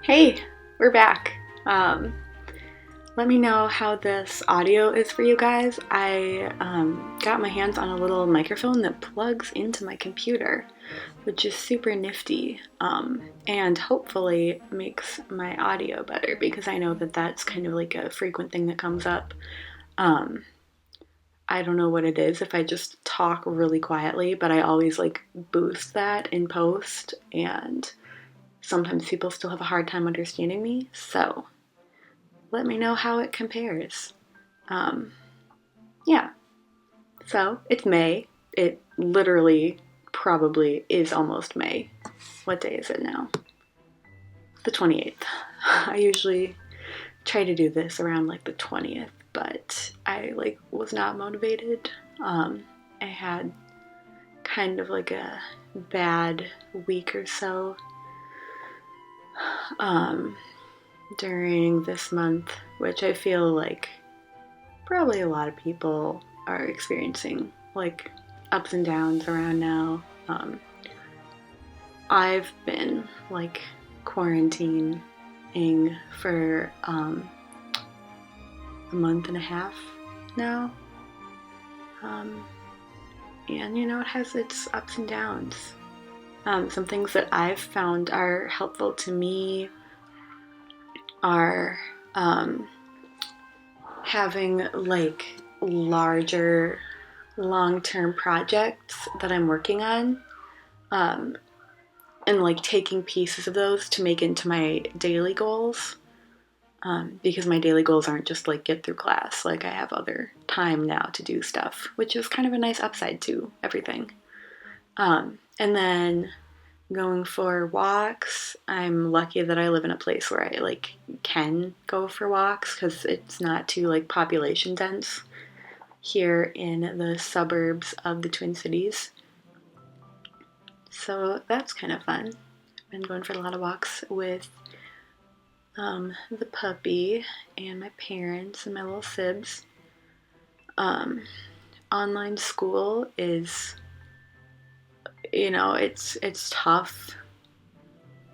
Hey, we're back. Let me know how this audio is for you guys. I got my hands on a little microphone that plugs into my computer, which is super nifty, and hopefully makes my audio better because I know that that's kind of like a frequent thing that comes up. I don't know what it is if I just talk really quietly, but I always like boost that in post, and sometimes people still have a hard time understanding me, so let me know how it compares. Um, yeah, so it's May. It literally probably is almost May. What day is it now? The 28th. I usually try to do this around like the 20th, but I like was not motivated. I had kind of like a bad week or so during this month, which I feel like probably a lot of people are experiencing, like ups and downs around now. I've been like quarantining for a month and a half now. And you know, it has its ups and downs. Some things that I've found are helpful to me are having like larger long-term projects that I'm working on, and like taking pieces of those to make into my daily goals, because my daily goals aren't just like get through class. Like I have other time now to do stuff, which is kind of a nice upside to everything. And then going for walks. I'm lucky that I live in a place where I like can go for walks because it's not too like population dense here in the suburbs of the Twin Cities. So that's kind of fun. I've been going for a lot of walks with the puppy and my parents and my little sibs. Online school is, you know, it's tough.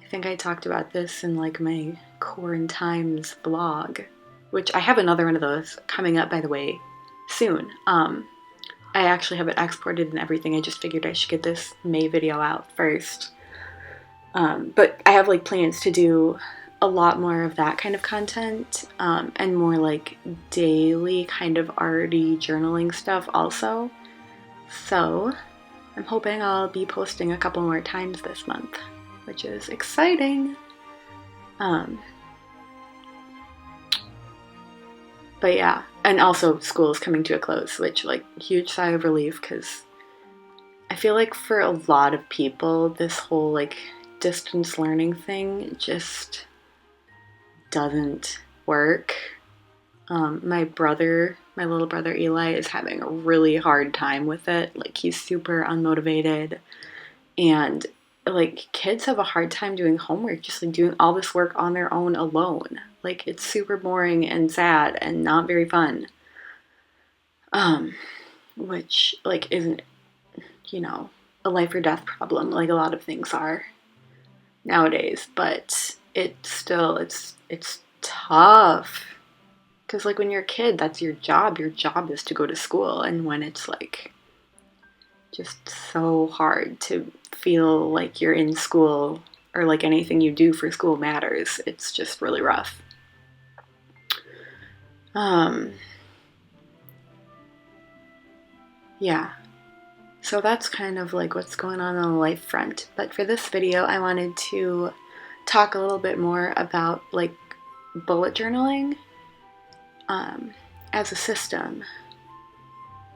I think I talked about this in like my Quarantine Times blog, which I have another one of those coming up, by the way, soon. I actually have it exported and everything. I just figured I should get this May video out first. But I have like plans to do a lot more of that kind of content, and more like daily kind of arty journaling stuff also. So I'm hoping I'll be posting a couple more times this month, which is exciting. But yeah, and also school is coming to a close, which like huge sigh of relief because I feel like for a lot of people this whole like distance learning thing just doesn't work. My little brother Eli is having a really hard time with it. Like he's super unmotivated, and like kids have a hard time doing homework, just like doing all this work on their own alone. Like it's super boring and sad and not very fun. Which like isn't, you know, a life or death problem like a lot of things are nowadays, but it's tough because like when you're a kid, that's your job. Your job is to go to school, and when it's like just so hard to feel like you're in school or like anything you do for school matters, it's just really rough. Yeah, so that's kind of like what's going on the life front. But for this video, I wanted to talk a little bit more about like bullet journaling as a system,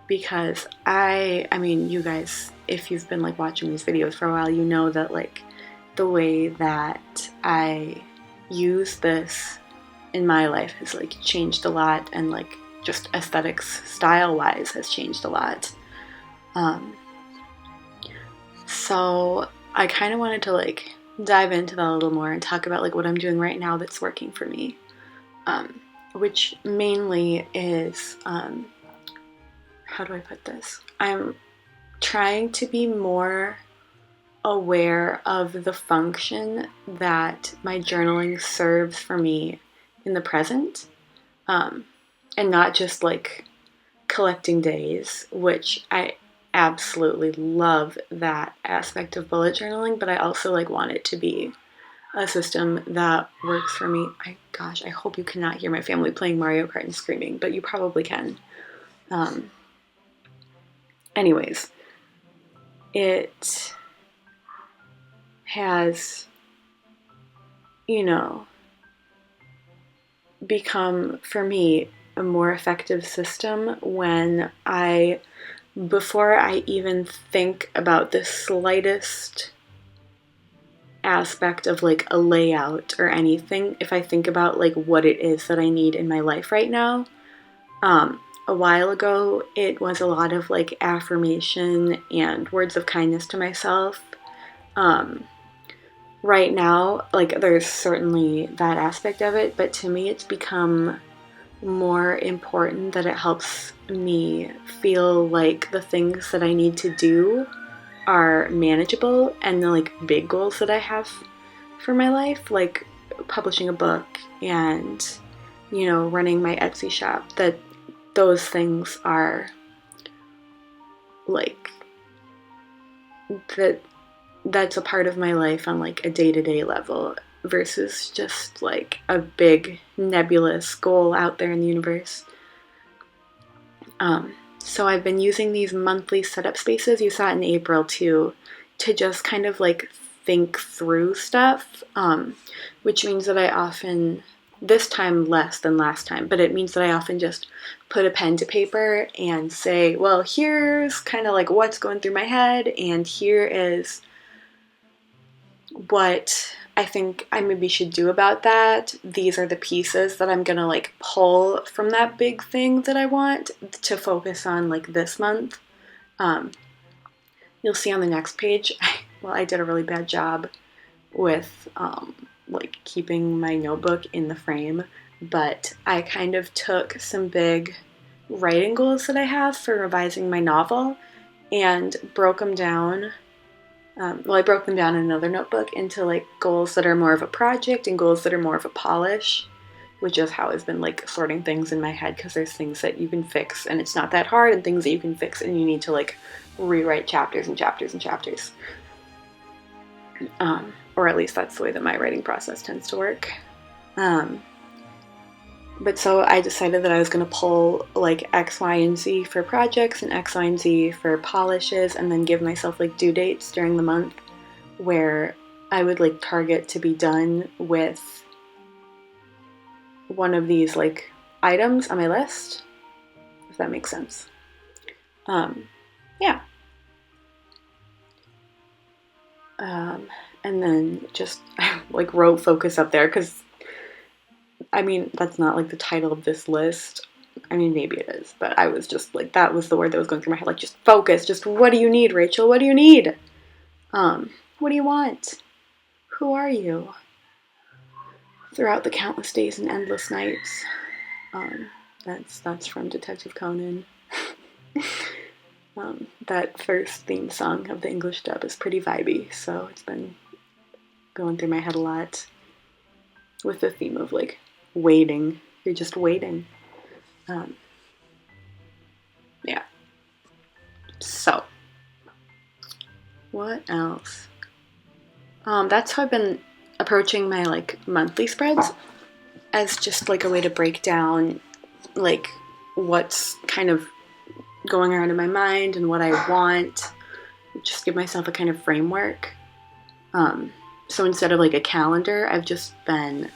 because I mean, you guys, if you've been like watching these videos for a while, you know that like the way that I use this in my life has like changed a lot, and like just aesthetics style wise has changed a lot. So I kind of wanted to like dive into that a little more and talk about like what I'm doing right now that's working for me, which mainly is, how do I put this? I'm trying to be more aware of the function that my journaling serves for me in the present, and not just like collecting days, which I absolutely love that aspect of bullet journaling, but I also like want it to be a system that works for me. Gosh, I hope you cannot hear my family playing Mario Kart and screaming, but you probably can. Anyways, it has, you know, become for me a more effective system when before I even think about the slightest aspect of like a layout or anything, if I think about like what it is that I need in my life right now, a while ago it was a lot of like affirmation and words of kindness to myself. Right now, like there's certainly that aspect of it, but to me it's become more important that it helps me feel like the things that I need to do are manageable, and the like big goals that I have for my life, like publishing a book and, you know, running my Etsy shop, that those things are like that's a part of my life on like a day-to-day level versus just like a big nebulous goal out there in the universe. So I've been using these monthly setup spaces, you saw it in April too, to just kind of like think through stuff, which means that I often, this time less than last time, but it means that I often just put a pen to paper and say, well, here's kind of like what's going through my head, and here is what I think I maybe should do about that. These are the pieces that I'm gonna like pull from that big thing that I want to focus on like this month. You'll see on the next page, I did a really bad job with like keeping my notebook in the frame, but I kind of took some big writing goals that I have for revising my novel and broke them down. I broke them down in another notebook into like goals that are more of a project and goals that are more of a polish, which is how I've been like sorting things in my head, because there's things that you can fix and it's not that hard, and things that you can fix and you need to like rewrite chapters and chapters and chapters. Or at least that's the way that my writing process tends to work. But so I decided that I was going to pull like X, Y, and Z for projects and X, Y, and Z for polishes, and then give myself like due dates during the month where I would like target to be done with one of these like items on my list, if that makes sense. Yeah. And then just like wrote focus up there, because I mean, that's not like the title of this list. I mean, maybe it is, but I was just like, that was the word that was going through my head. Like, just focus. Just what do you need, Rachel? What do you need? What do you want? Who are you? Throughout the countless days and endless nights. That's from Detective Conan. That first theme song of the English dub is pretty vibey, so it's been going through my head a lot with the theme of like waiting. You're just waiting. Yeah. So, what else? That's how I've been approaching my like monthly spreads, as just like a way to break down like what's kind of going around in my mind and what I want. Just give myself a kind of framework. So instead of like a calendar, I've just been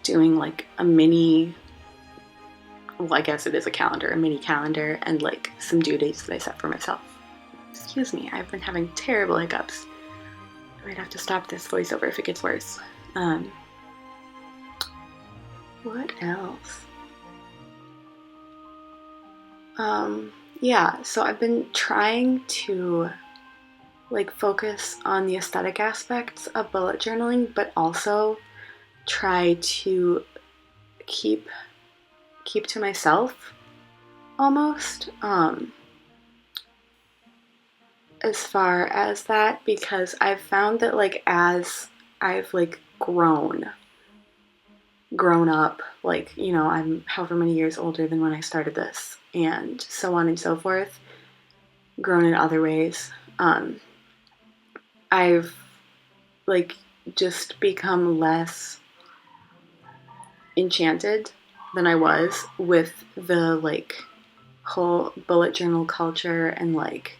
doing like a mini, well, I guess it is a calendar, a mini calendar, and like some due dates that I set for myself. Excuse me, I've been having terrible hiccups. I might have to stop this voiceover if it gets worse. What else? Yeah, so I've been trying to like focus on the aesthetic aspects of bullet journaling, but also try to keep to myself almost. as far as that, because I've found that like as I've like grown up, like, you know, I'm however many years older than when I started this, and so on and so forth, grown in other ways. I've like just become less enchanted than I was with the like whole bullet journal culture and like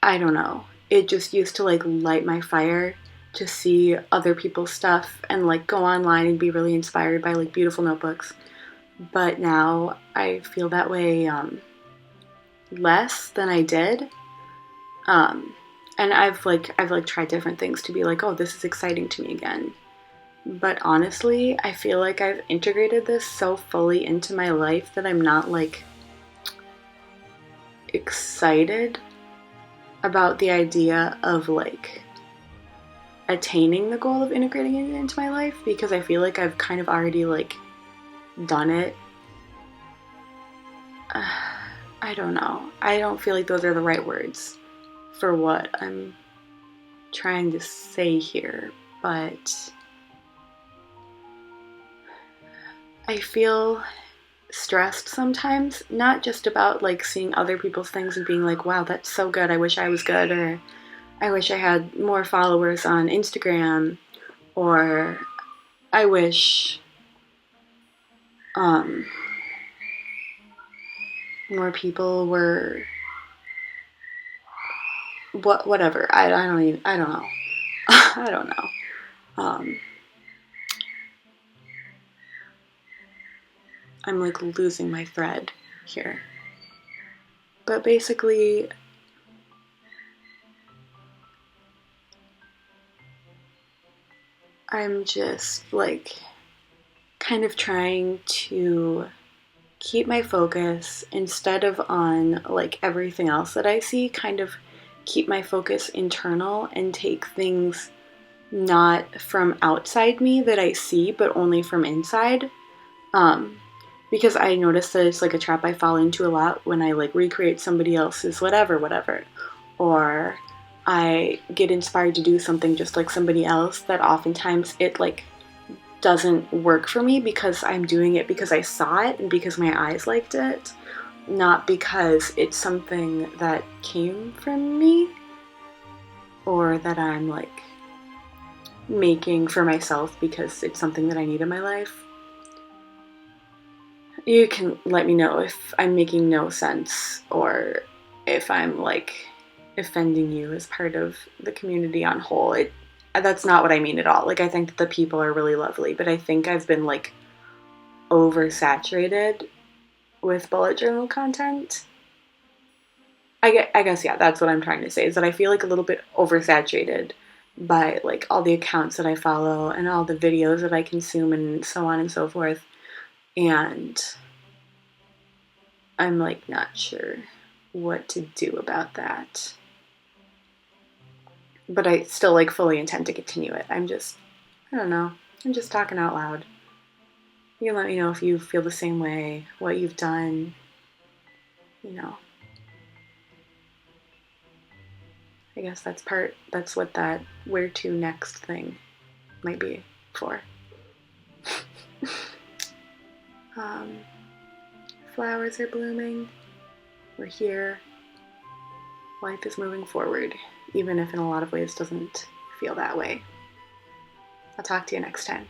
I don't know. It just used to like light my fire to see other people's stuff and like go online and be really inspired by like beautiful notebooks. But now I feel that way less than I did. Um, and I've tried different things to be like, oh, this is exciting to me again. But honestly, I feel like I've integrated this so fully into my life that I'm not like excited about the idea of like attaining the goal of integrating it into my life, because I feel like I've kind of already like done it. I don't know. I don't feel like those are the right words for what I'm trying to say here, but I feel stressed sometimes, not just about like seeing other people's things and being like, wow, that's so good, I wish I was good, or I wish I had more followers on Instagram, or I wish um, more people were whatever. I don't know. I don't know. I'm like losing my thread here. But basically, I'm just like kind of trying to keep my focus instead of on like everything else that I see, kind of keep my focus internal and take things not from outside me that I see, but only from inside. Um, because I notice that it's like a trap I fall into a lot when I like recreate somebody else's whatever, or I get inspired to do something just like somebody else, that oftentimes it like doesn't work for me because I'm doing it because I saw it and because my eyes liked it, not because it's something that came from me or that I'm like making for myself because it's something that I need in my life. You can let me know if I'm making no sense or if I'm like offending you as part of the community on whole. That's not what I mean at all. Like, I think that the people are really lovely, but I think I've been like oversaturated with bullet journal content. I guess yeah, that's what I'm trying to say, is that I feel like a little bit oversaturated by like all the accounts that I follow and all the videos that I consume and so on and so forth. And I'm like not sure what to do about that. But I still like fully intend to continue it. I don't know. I'm just talking out loud. You can let me know if you feel the same way, what you've done, you know. I guess that's what that where to next thing might be for. um, Flowers are blooming. We're here. Life is moving forward, even if in a lot of ways doesn't feel that way. I'll talk to you next time.